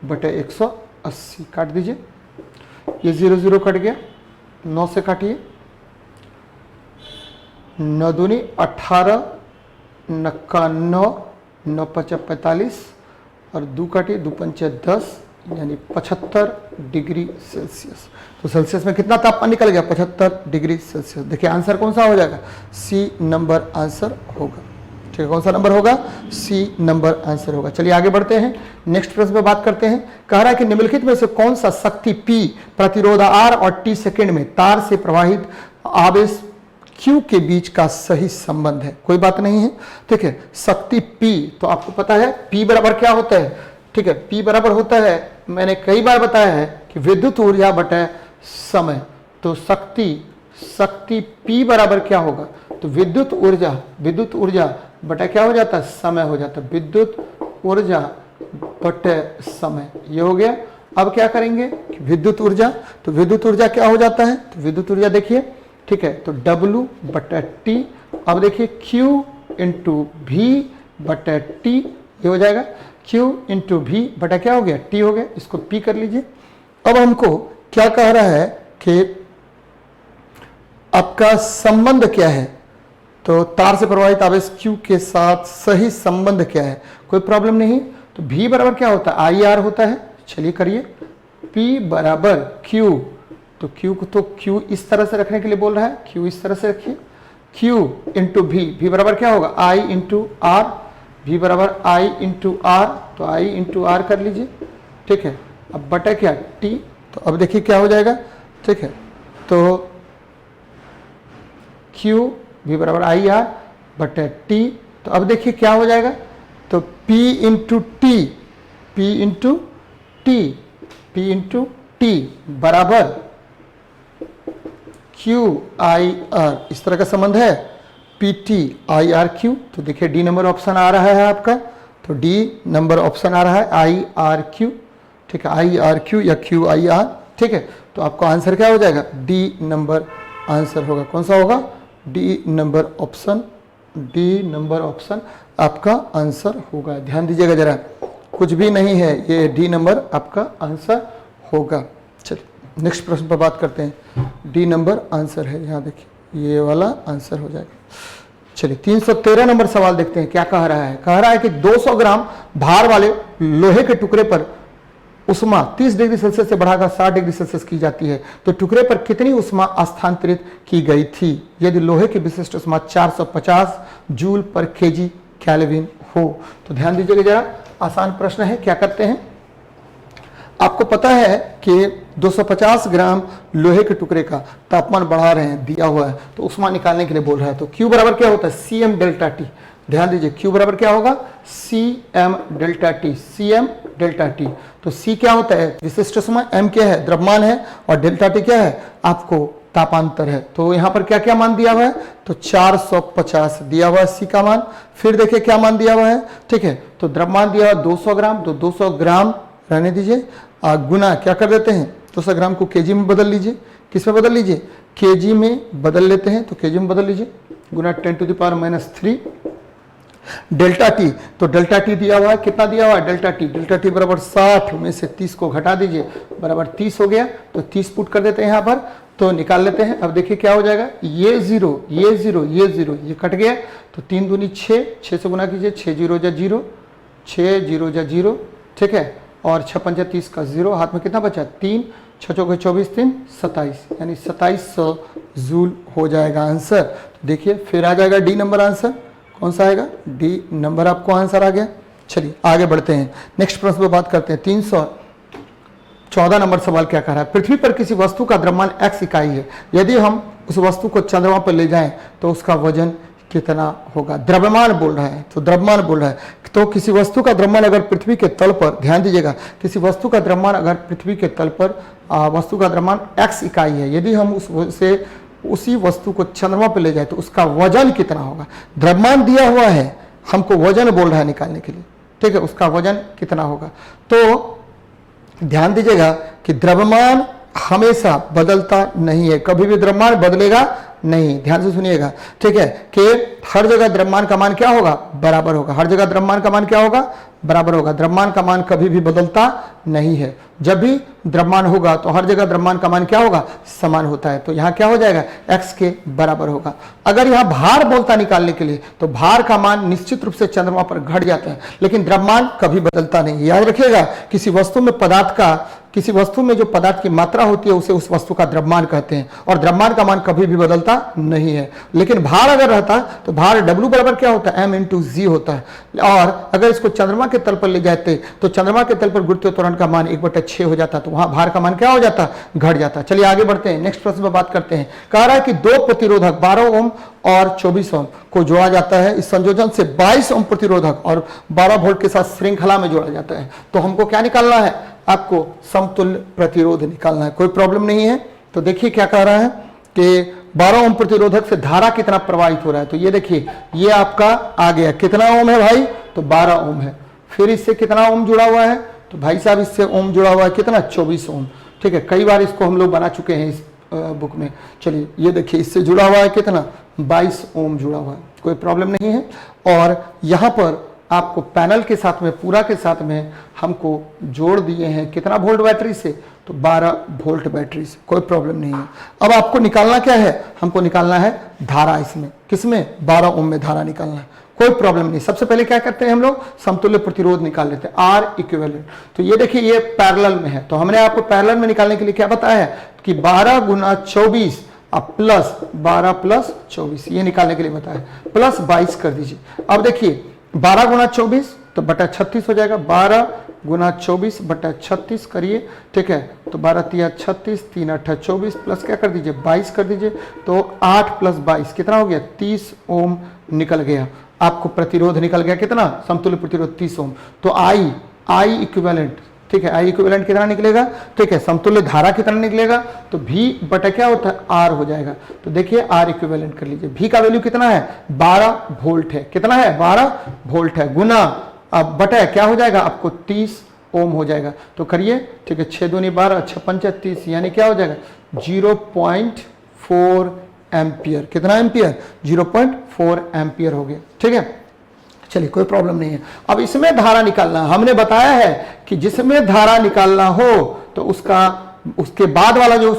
बटे 180 काट दीजिए, ये 0 0 कट गया, 9 से काटिए, 9 दूनी 18, 9 9 5 45, और 2 काटिए, 2 पंचे 10, यानी 75 डिग्री सेल्सियस। तो सेल्सियस में कितना तापमान निकल गया? 75 डिग्री सेल्सियस। देखिए आंसर कौन सा हो जाएगा? C नंबर आंसर होगा। ठीक है, कौन सा नंबर होगा? C नंबर आंसर होगा। चलिए आगे बढ़ते हैं, नेक्स्ट प्रश्न पे बात करते हैं। कह रहा है कि निम्नलिखित में से कौन सा शक्ति P प्रतिरोध R और T सेकेंड में तार से प्रवाहित आवेश Q के बीच का सही संबंध है? कोई बात नहीं है, ठीक है। शक्ति P, तो आपको पता है P बराबर क्या होता है, ठीक है, P बराबर होता है, मैंने कई बार बताया है कि विद्युत ऊर्जा बटे समय। तो शक्ति P बराबर क्या होगा, तो विद्युत ऊर्जा बटा क्या हो जाता है? समय हो जाता है, विद्युत ऊर्जा बटे समय, ये हो गया। अब क्या करेंगे कि विद्युत ऊर्जा, तो विद्युत ऊर्जा क्या हो जाता है, तो विद्युत ऊर्जा देखिए, ठीक है, तो W बटा T। अब देखिए Q इंटू V बटा T, ये हो जाएगा Q इंटू V बटा क्या हो गया? T हो गया। इसको P कर लीजिए। अब हमको क्या कह रहा है कि आपका संबंध क्या है, तो तार से प्रवाहित आवेश Q के साथ सही संबंध क्या है? कोई प्रॉब्लम नहीं। तो V बराबर क्या होता है? IR होता है। चलिए करिए, P बराबर Q, तो Q को तो Q इस तरह से रखने के लिए बोल रहा है, Q इस तरह से रखिए, Q इंटू V बराबर क्या होगा? I इंटू R, V बराबर I इंटू R, तो I इंटू R कर लीजिए, ठीक है। अब बटा क्या? T, तो अब देखिए क्या हो जाएगा, ठीक है, तो Q V बराबर आई आर बटे T। तो अब देखिए क्या हो जाएगा, तो P इंटू टी बराबर Q आई आर, इस तरह का संबंध है PT आई आर Q। तो देखिए डी नंबर ऑप्शन आ रहा है आपका, तो डी नंबर ऑप्शन आ रहा है आई आर क्यू, ठीक है, आई आर क्यू या Q आई आर, ठीक है। तो आपका आंसर क्या हो जाएगा, डी नंबर आंसर होगा। कौन सा होगा, D number option, D number option आपका आंसर होगा। ध्यान दीजिएगा जरा, कुछ भी नहीं है, ये डी नंबर आपका आंसर होगा। चलिए नेक्स्ट प्रश्न पर बात करते हैं। डी नंबर आंसर है, यहाँ देखिए ये वाला आंसर हो जाएगा। चलिए 313 नंबर सवाल देखते हैं, क्या कह रहा है। कह रहा है कि 200 ग्राम भार वाले लोहे के टुकड़े पर उष्मा 30 डिग्री सेल्सियस से बढ़ाकर 60 डिग्री सेल्सियस की जाती है, तो टुकड़े पर कितनी उष्मा स्थानांतरित की गई थी यदि लोहे की विशिष्ट उष्मा 450 जूल पर केजी केल्विन हो। तो ध्यान दीजिएगा जरा, आसान प्रश्न है। क्या करते हैं, आपको पता है कि 250 ग्राम लोहे के टुकड़े का तापमान बढ़ा रहे हैं, दिया हुआ है, तो उष्मा निकालने के लिए बोल रहा है। तो Q बराबर क्या होता है, CM डेल्टा T। ध्यान दीजिए Q बराबर क्या होगा, CM delta T, CM delta T। तो C क्या होता है, विशिष्ट उष्मा, M क्या है, द्रव्यमान है, और डेल्टा T क्या है, आपको तापांतर है। तो यहाँ पर क्या क्या मान दिया हुआ है, तो 450 दिया हुआ है C का मान। फिर देखिए क्या मान दिया हुआ है, ठीक है, तो द्रव्यमान दिया हुआ 200 ग्राम, तो 200 ग्राम रहने दीजिए, गुना क्या कर देते हैं, 200 ग्राम को केजी में बदल लीजिए। किस में बदल लीजिए, केजी में बदल लेते हैं, तो केजी में बदल लीजिए, गुना 10⁻³ डेल्टा टी। तो डेल्टा टी दिया हुआ है, कितना दिया हुआ है, डेल्टा टी बराबर 60 में से 30 को घटा दीजिए, बराबर 30 हो गया। तो 30 पुट कर देते हैं यहाँ पर, तो निकाल लेते हैं। अब देखिए क्या हो जाएगा, ये जीरो, ये जीरो, ये जीरो, ये कट गया, तो 3 दूनी 6, 6 से गुना कीजिए, 6 जीरो जा जीरो, 6 जीरो जा जीरो, ठीक है, और 6 पंजा 30 का जीरो, हाथ में कितना बचा, 3, 6 चौके 24, 3 27, यानी 2700 जूल हो जाएगा आंसर। तो देखिए फिर आ जाएगा डी नंबर आंसर। कौन सा आएगा, डी नंबर आपको आंसर आ गया। चलिए आगे बढ़ते हैं, नेक्स्ट प्रश्न पर बात करते हैं। 314 नंबर सवाल क्या कह रहा है, पृथ्वी पर किसी वस्तु का द्रव्यमान x इकाई है, यदि हम उस वस्तु को चंद्रमा पर ले जाएं तो उसका वजन कितना होगा। द्रव्यमान बोल रहा है, तो द्रव्यमान बोल रहा है, तो किसी वस्तु का द्रव्यमान अगर पृथ्वी के तल पर, ध्यान दीजिएगा, किसी वस्तु का द्रव्यमान अगर पृथ्वी के तल पर वस्तु का द्रव्यमान x इकाई है, यदि हम उसी वस्तु को चंद्रमा पर ले जाए तो उसका वजन कितना होगा। द्रव्यमान दिया हुआ है, हमको वजन बोल रहा है निकालने के लिए, ठीक है, उसका वजन कितना होगा। तो ध्यान दीजिएगा कि द्रव्यमान हमेशा बदलता नहीं है, कभी भी द्रव्यमान बदलेगा नहीं, ध्यान से सुनिएगा, ठीक है, कि हर जगह द्रव्यमान का मान क्या होगा, बराबर होगा। हर जगह द्रव्यमान का मान क्या होगा, बराबर होगा। द्रव्यमान का मान कभी भी बदलता नहीं है, जब भी द्रव्यमान होगा तो हर जगह द्रव्यमान का मान क्या होगा, समान होता है। तो यहाँ क्या हो जाएगा, x के बराबर होगा। अगर यहाँ भार बोलता निकालने के लिए, तो भार का मान निश्चित रूप से चंद्रमा पर घट जाता है, लेकिन द्रव्यमान कभी बदलता नहीं। याद रखिएगा, किसी वस्तु में जो पदार्थ की मात्रा होती है उसे उस वस्तु का द्रव्यमान कहते हैं, और द्रव्यमान का मान कभी भी बदलता नहीं है। लेकिन भार अगर रहता तो भार W बराबर क्या होता है, m × g होता है। और अगर इसको चंद्रमा के तल पर ले जाते तो चंद्रमा के तल पर गुरुत्वीय त्वरण का मान 1/6 हो जाता, तो वहां भार का मान क्या हो जाता, घट जाता। चलिए आगे बढ़ते हैं, नेक्स्ट प्रश्न पर बात करते हैं। कह रहा है कि दो प्रतिरोधक 12 ओम और 24 ओम को जोड़ा जाता है, इस संयोजन से 22 ओम प्रतिरोधक और 12 वोल्ट के साथ श्रृंखला में जोड़ा जाता है। तो हमको क्या निकालना है, आपको समतुल्य प्रतिरोध निकालना है। कोई प्रॉब्लम नहीं है। तो देखिए क्या कह रहा है कि 12 ओम प्रतिरोधक से धारा कितना प्रवाहित हो रहा है। तो ये देखिए, ये आपका आ गया, कितना ओम है भाई, तो 12 ओम है। फिर इससे कितना ओम जुड़ा हुआ है, तो भाई साहब इससे ओम जुड़ा हुआ है कितना, 24 ओम, ठीक है। कई बार इसको हम लोग बना चुके हैं इस बुक में। चलिए ये देखिए, इससे जुड़ा हुआ है कितना, 22 ओम जुड़ा हुआ है, कोई प्रॉब्लम नहीं है। और यहाँ पर आपको पैनल के साथ में, पूरा के साथ में हमको जोड़ दिए हैं कितना वोल्ट बैटरी से, तो 12 वोल्ट बैटरी से, कोई प्रॉब्लम नहीं है। अब आपको निकालना क्या है, हमको निकालना है धारा, इसमें किसमें, 12 ओम में धारा निकालना है, कोई प्रॉब्लम नहीं। सबसे पहले क्या करते हैं हम लोग, समतुल्य प्रतिरोध निकाल लेते हैं, R इक्विवेलेंट। तो ये देखिए ये पैरेलल में है, तो हमने आपको पैरेलल में निकालने के लिए क्या बताया है कि 12 × 24 प्लस 12 + 24, ये निकालने के लिए बताया, प्लस 22 कर दीजिए। अब देखिए 12 × 24 तो बटा 36 हो जाएगा, 12 गुना 24/36 करिए, ठीक है। तो 12 तिया 36, 3 8 24 प्लस क्या कर दीजिए 22 कर दीजिए। तो 8 + 22 कितना हो गया 30 ओम निकल गया। आपको प्रतिरोध निकल गया कितना, समतुल्य प्रतिरोध 30 ओम। तो आई इक्विवेलेंट, ठीक है, आई इक्विवेलेंट कितना निकलेगा, ठीक है, समतुल्य धारा कितना निकलेगा, तो V बटा क्या होता है R हो जाएगा। तो देखिए R इक्विवेलेंट कर लीजिए, V का वैल्यू कितना है 12 वोल्ट है, कितना है 12 वोल्ट है, गुना अब बटा क्या हो जाएगा आपको 30 ओम हो जाएगा। तो करिए, ठीक है, 6 दूनी 12, 6 पंचे 30, यानी क्या हो जाएगा 0.4 एम्पियर। कितना एम्पियर 0.4 एम्पियर हो गया, ठीक है। चलिए कोई प्रॉब्लम नहीं है। अब इसमें धारा निकालना, हमने बताया है कि जिसमें धारा निकालना हो तो उसके बाद वाला जो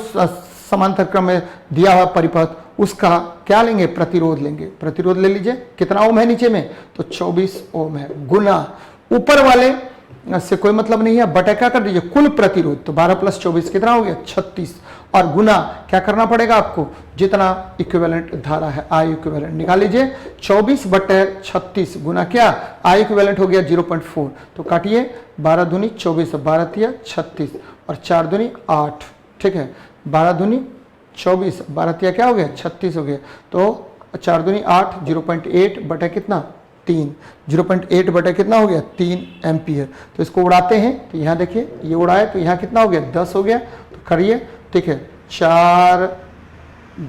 समांतर क्रम में दिया हुआ परिपथ उसका क्या लेंगे, प्रतिरोध लेंगे। प्रतिरोध ले लीजिए, कितना ओम है नीचे में, तो 24 ओम है, गुना ऊपर वाले से कोई मतलब नहीं है, बटा क्या कर दीजिए कुल प्रतिरोध। तो 12 + 24 कितना हो गया 36, और गुना क्या करना पड़ेगा आपको, जितना इक्विवेलेंट धारा है आई इक्विवेलेंट निकाल लीजिए। 24/36 गुना क्या आई इक्विवेलेंट हो गया 0.4। तो काटिए, 12 दूनी 24, 12 तिया 36 और 4 दूनी 8, ठीक है, 12 दूनी 24, 12 तिया क्या हो गया 36 हो गया। तो 4 दूनी 8, 0.8 बटा कितना 3, 0.8 बटा कितना हो गया 3 एम्पियर। तो इसको उड़ाते हैं, तो यहाँ देखिए ये उड़ाए तो यहाँ कितना हो गया 10 हो गया। तो करिए, ठीक है, 4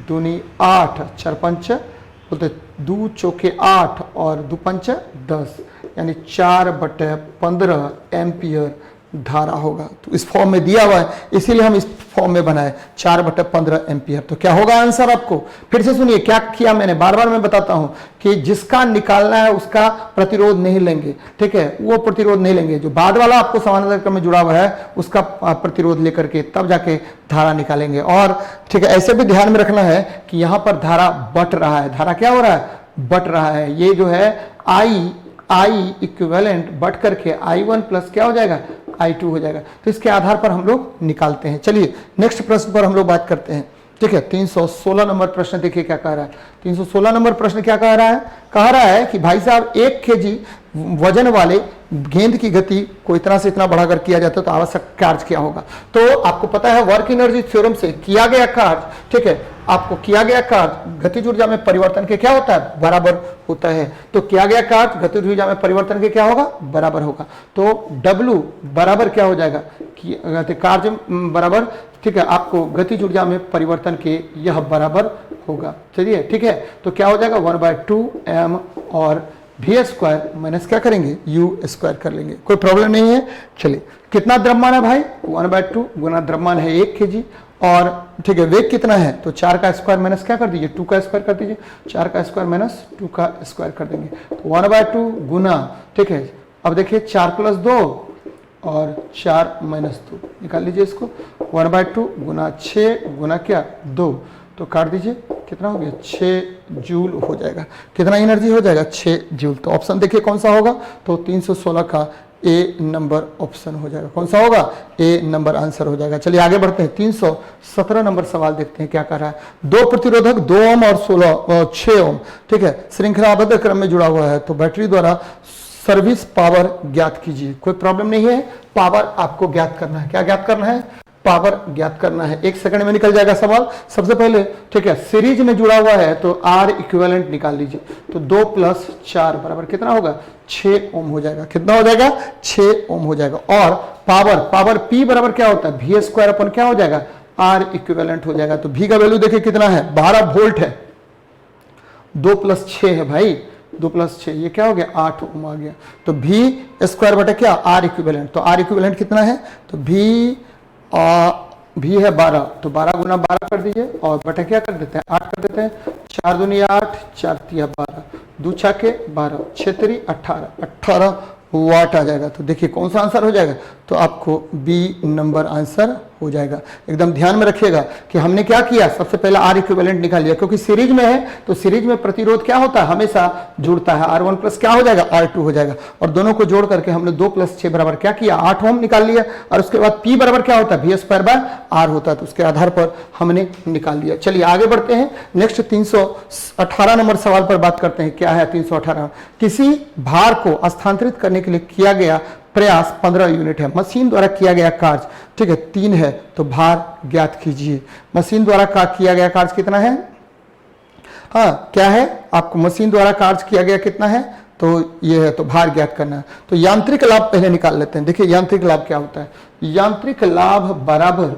दूनी 8, 4 पंच बोलते 2 चौके 8 और 2 पंच 10, यानी 4/15 एम्पियर धारा होगा। तो इस फॉर्म में दिया हुआ है, इसीलिए हम इस फॉर्म में बनाए 4/15 एम्पियर। तो क्या होगा आंसर आपको, फिर से सुनिए क्या किया मैंने, बार बार मैं बताता हूं कि जिसका निकालना है उसका प्रतिरोध नहीं लेंगे, ठीक है, वो प्रतिरोध नहीं लेंगे, जो बाद वाला आपको समानांतर क्रम में जुड़ा हुआ है उसका प्रतिरोध लेकर के तब जाके धारा निकालेंगे। और ठीक है, ऐसे भी ध्यान में रखना है कि यहां पर धारा बट रहा है, धारा क्या हो रहा है बट रहा है। ये जो है आई इक्विवेलेंट बट करके I1 प्लस क्या हो जाएगा I2 हो जाएगा। तो इसके आधार पर हम लोग निकालते हैं। चलिए नेक्स्ट प्रश्न पर हम लोग बात करते हैं, ठीक है। 316 नंबर प्रश्न देखिए क्या कह रहा है। 316 नंबर प्रश्न क्या कह रहा है, कह रहा है कि भाई साहब 1 kg वजन वाले गेंद की गति को इतना से इतना बढ़ाकर किया जाता है तो आवश्यक कार्य क्या होगा। तो आपको पता है वर्क एनर्जी थ्योरम से किया गया कार्य, ठीक है, आपको किया गया कार्य गतिज ऊर्जा में परिवर्तन के क्या होता है बराबर होता है। तो किया गया कार्य गतिज ऊर्जा में परिवर्तन के क्या होगा बराबर होगा। तो W बराबर क्या हो जाएगा कि कार्य बराबर, ठीक है, आपको गतिज ऊर्जा में परिवर्तन के यह बराबर होगा। चलिए ठीक है, तो क्या हो जाएगा 1/2m और v² माइनस क्या करेंगे u² कर लेंगे, कोई प्रॉब्लम नहीं है। चलिए कितना द्रव्यमान है भाई 1/2 गुना द्रव्यमान है 1 kg और ठीक है वेग कितना है, तो 4 का स्क्वायर माइनस क्या कर दीजिए 2 का स्क्वायर कर दीजिए, 4 का स्क्वायर माइनस 2 का स्क्वायर कर देंगे। तो 1/2 गुना, ठीक है, अब देखिए 4 + 2 और 4 - 2 निकाल लीजिए इसको, 1/2 गुना 6 गुना क्या 2, तो काट दीजिए कितना हो गया 6 जूल हो जाएगा। कितना एनर्जी हो जाएगा 6 जूल। तो ऑप्शन देखिए कौन सा होगा, तो 316 का ए नंबर ऑप्शन हो जाएगा। कौन सा होगा ए नंबर आंसर हो जाएगा। चलिए आगे बढ़ते हैं, 317 नंबर सवाल देखते हैं क्या कर रहा है। 2 प्रतिरोधक 2 ओम और 6 ओम, ठीक है, श्रृंखलाबद्ध क्रम में जुड़ा हुआ है। तो बैटरी द्वारा सर्विस पावर ज्ञात कीजिए। कोई प्रॉब्लम नहीं है, पावर आपको ज्ञात करना है। क्या ज्ञात करना है, पावर ज्ञात करना है। 1 सेकंड में निकल जाएगा सवाल। सबसे पहले ठीक है सीरीज में जुड़ा हुआ है तो R इक्विवेलेंट निकाल लीजिए। तो 2 + 4 बराबर कितना होगा 6 ओम हो जाएगा। कितना हो जाएगा 6 ओम हो जाएगा। और पावर P बराबर क्या होता है v² अपन क्या हो जाएगा R इक्विवेलेंट हो जाएगा। तो V का वैल्यू देखिए कितना है 12 वोल्ट है, 2 + 6 है भाई, 2 + 6 ये क्या हो गया 8 ओम आ गया। तो v² बटा क्या R इक्विवेलेंट, तो R इक्विवेलेंट कितना है, तो भी है 12, तो 12 गुना 12 कर दीजिए और बटा क्या कर देते हैं 8 कर देते हैं। 4 दूनी 8, 4 तिया 12, 2 छके 12, 6 तिरी 18 वाट आ जाएगा। तो देखिए कौन सा आंसर हो जाएगा, तो आपको बी नंबर आंसर हो जाएगा। एकदम ध्यान में रखिएगा कि हमने क्या किया, सबसे पहले R इक्विवेलेंट निकाल लिया, क्योंकि सीरीज में है तो सीरीज में प्रतिरोध क्या होता है हमेशा जुड़ता है, R1 प्लस क्या हो जाएगा R2 हो जाएगा। और दोनों को जोड़ करके हमने 2 + 6 बराबर क्या किया 8 ओम निकाल लिया। और उसके बाद P बराबर क्या होता है v² R होता है, तो उसके आधार पर हमने निकाल लिया। चलिए आगे बढ़ते हैं, नेक्स्ट 318 नंबर सवाल पर बात करते हैं। क्या है 318, किसी भार को स्थानांतरित करने के लिए किया गया प्रयास 15 यूनिट है। मशीन द्वारा किया गया कार्य, ठीक है, 3 है, तो भार ज्ञात कीजिए। मशीन द्वारा किया गया कार्य कितना है? हाँ, क्या है आपको मशीन द्वारा कार्य किया गया कितना है, तो ये है, तो भार ज्ञात करना है। तो यांत्रिक लाभ पहले निकाल लेते हैं। देखिए यांत्रिक लाभ क्या होता है। यांत्रिक लाभ बराबर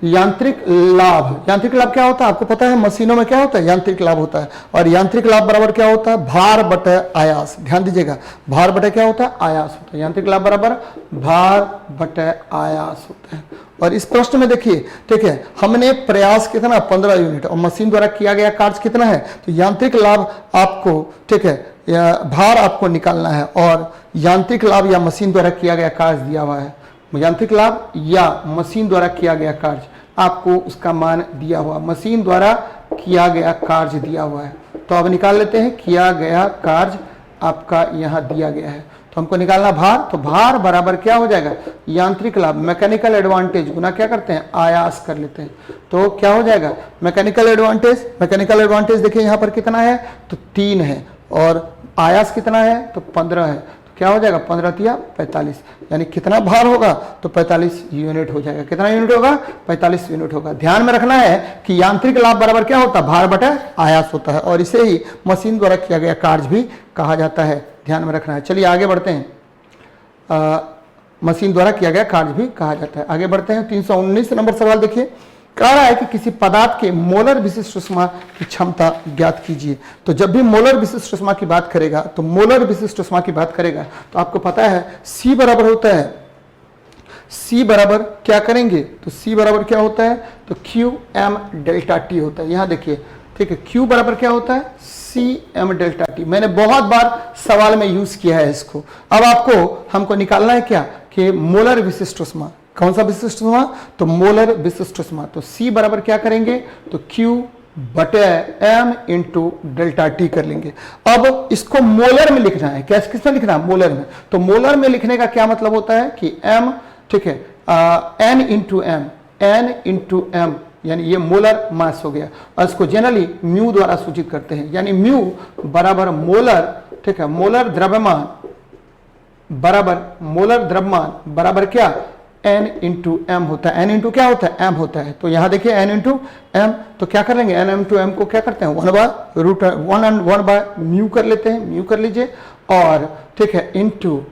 यांत्रिक लाभ क्या होता है आपको पता है? मशीनों में क्या होता है? यांत्रिक लाभ होता है। और यांत्रिक लाभ बराबर क्या होता है? भार बटे आयास। ध्यान दीजिएगा, भार बटे क्या होता है? आयास होता है। यांत्रिक लाभ बराबर भार बटे आयास होता है। और इस प्रश्न में देखिए, ठीक है, हमने प्रयास कितना 15 यूनिट और मशीन द्वारा किया गया कार्य कितना है, तो यांत्रिक लाभ आपको, ठीक है, या भार आपको निकालना है और यांत्रिक लाभ या मशीन द्वारा किया गया कार्य दिया हुआ है। यांत्रिक लाभ या मशीन द्वारा किया गया कार्य आपको उसका मान दिया हुआ, मशीन द्वारा किया गया कार्य दिया हुआ है। तो अब निकाल लेते हैं, किया गया कार्य आपका यहां दिया गया है, तो हमको निकालना भार। तो भार बराबर क्या हो जाएगा? यांत्रिक लाभ मैकेनिकल एडवांटेज गुना क्या करते हैं? आयास कर लेते हैं। तो क्या हो जाएगा? मैकेनिकल एडवांटेज देखिए यहां पर कितना है, तो 3 है, और आयास कितना है, तो 15 है। तो क्या हो जाएगा? 15 तिया 45, यानी कितना भार होगा, तो 45 यूनिट हो जाएगा। कितना यूनिट होगा? 45 यूनिट होगा। ध्यान में रखना है कि यांत्रिक लाभ बराबर क्या होता है? भार बटे आयास होता है, और इसे ही मशीन द्वारा किया गया कार्य भी कहा जाता है। ध्यान में रखना है। चलिए आगे बढ़ते हैं। मशीन द्वारा किया गया कार्य भी कहा जाता है। आगे बढ़ते हैं। 319 नंबर सवाल देखिए, कह रहा है कि किसी पदार्थ के मोलर विशिष्ट ऊष्मा की क्षमता ज्ञात कीजिए। तो जब भी मोलर विशिष्ट ऊष्मा की बात करेगा, तो मोलर विशिष्ट ऊष्मा की बात करेगा, तो आपको पता है C बराबर होता है, C बराबर क्या करेंगे, तो C बराबर क्या होता है, तो QM डेल्टा T होता है। यहां देखिए, ठीक है, Q बराबर क्या होता है? CM delta T। मैंने बहुत बार सवाल में यूज किया है इसको। अब आपको हमको निकालना है क्या, कि मोलर विशिष्ट ऊष्मा। कौन सा विशिष्ट ऊष्मा? तो मोलर विशिष्ट ऊष्मा। तो C बराबर क्या करेंगे, तो Q बटे M इंटू डेल्टा T कर लेंगे। अब इसको मोलर में लिखना है। कैसे, किस में लिखना है? मोलर में। तो मोलर में लिखने का क्या मतलब होता है कि M, ठीक है, N इंटू M, यानी ये मोलर मास हो गया, और इसको जनरली म्यू द्वारा सूचित करते हैं। यानी म्यू बराबर मोलर, ठीक है, मोलर द्रव्यमान बराबर क्या? N इंटू एम होता है। N इंटू क्या होता है? M होता है। तो यहां देखिए N इंटू एम, तो क्या कर लेंगे? N इंटू एम को क्या करते हैं? 1/म्यू कर लेते हैं, म्यू कर लीजिए, और ठीक है इंटू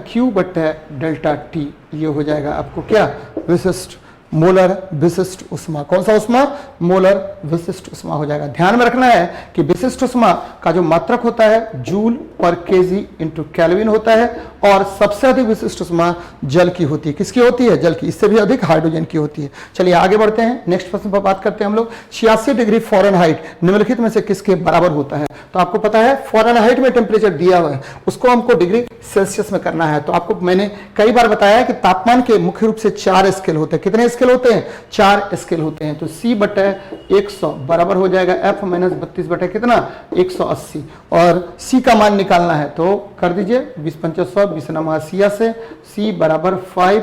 Q बटे डेल्टा T, ये हो जाएगा आपको क्या? विशिष्ट मोलर विशिष्ट ऊष्मा। कौन सा ऊष्मा? मोलर विशिष्ट ऊष्मा हो जाएगा। ध्यान में रखना है कि विशिष्ट ऊष्मा का जो मात्रक होता है जूल पर केजी इंटू केल्विन होता है, और सबसे अधिक विशिष्ट ऊष्मा जल की होती है। किसकी होती है? जल की। इससे भी अधिक हाइड्रोजन की होती है। चलिए आगे बढ़ते हैं, नेक्स्ट प्रश्न पर बात करते हैं हम लोग। 86 डिग्री फ़ारेनहाइट निम्नलिखित में से किसके बराबर होता है? तो आपको पता है फ़ारेनहाइट में टेम्परेचर दिया हुआ है, उसको हमको डिग्री सेल्सियस में करना है। तो आपको मैंने कई बार बताया कि तापमान के मुख्य रूप से 4 स्केल होते हैं। कितने स्केल होते हैं? 4 स्केल होते हैं। तो C बटे 100 बराबर हो जाएगा F माइनस 32 बटे कितना? 180, और C का मान निकालना है, तो कर दीजिए 20 पंचा 100, 20 नमा 80 से C बराबर 5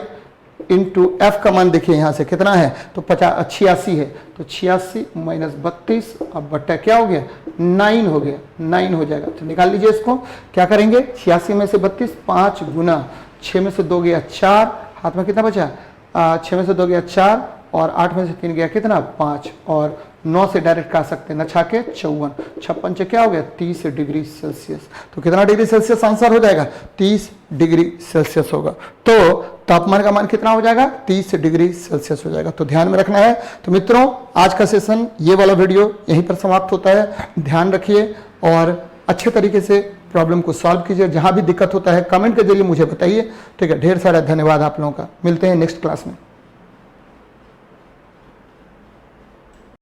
इंटू F का मान देखिए यहां से कितना है, तो 86 है, तो 86 माइनस 32, अब बट्टा क्या हो गया? 9 हो गया, 9 हो जाएगा। तो निकाल लीजिए इसको। क्या करेंगे? 86 में से 32, 5 गुना 6 में से 2 गया 4, हाथ में कितना बचा? 6 में से 2 गया 4, और 8 में से 3 गया कितना? 5, और 9 से डायरेक्ट कहा सकते हैं, न छाके 54, 56 क्या हो गया? 30 डिग्री सेल्सियस। तो कितना डिग्री सेल्सियस आंसर हो जाएगा? 30 डिग्री सेल्सियस होगा। तो तापमान का मान कितना हो जाएगा? 30 डिग्री सेल्सियस हो जाएगा। तो ध्यान में रखना है। तो मित्रों, आज का सेशन, ये वाला वीडियो यहीं पर समाप्त होता है। ध्यान रखिए और अच्छे तरीके से प्रॉब्लम को सॉल्व कीजिए। जहां भी दिक्कत होता है कमेंट के जरिए मुझे बताइए। ठीक है, ढेर सारा धन्यवाद आप लोगों का। मिलते हैं नेक्स्ट क्लास में।